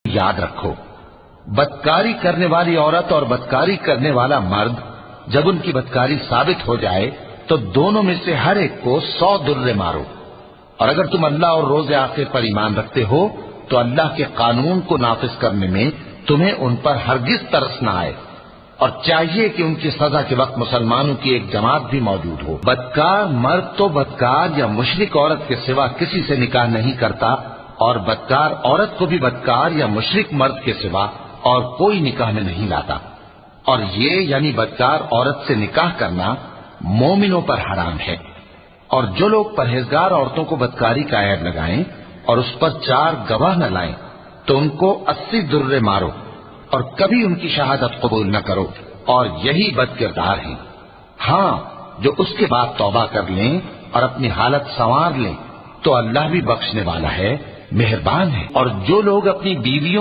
یاد رکھو، بدکاری کرنے والی عورت اور بدکاری کرنے والا مرد جب ان کی بدکاری ثابت ہو جائے تو دونوں میں سے ہر ایک کو 100 درے مارو، اور اگر تم اللہ اور روز آخر پر ایمان رکھتے ہو تو اللہ کے قانون کو نافذ کرنے میں تمہیں ان پر ہرگز ترس نہ آئے، اور چاہیے کہ ان کی سزا کے وقت مسلمانوں کی ایک جماعت بھی موجود ہو۔ بدکار مرد تو بدکار یا مشرک عورت کے سوا کسی سے نکاح نہیں کرتا، اور بدکار عورت کو بھی بدکار یا مشرک مرد کے سوا اور کوئی نکاح میں نہیں لاتا، اور یہ یعنی بدکار عورت سے نکاح کرنا مومنوں پر حرام ہے۔ اور جو لوگ پرہیزگار عورتوں کو بدکاری کا عیب لگائیں اور اس پر 4 گواہ نہ لائیں تو ان کو 80 درے مارو، اور کبھی ان کی شہادت قبول نہ کرو، اور یہی بد کردار ہیں۔ ہاں، جو اس کے بعد توبہ کر لیں اور اپنی حالت سنوار لیں تو اللہ بھی بخشنے والا ہے، مہربان ہے۔ اور جو لوگ اپنی بیویوں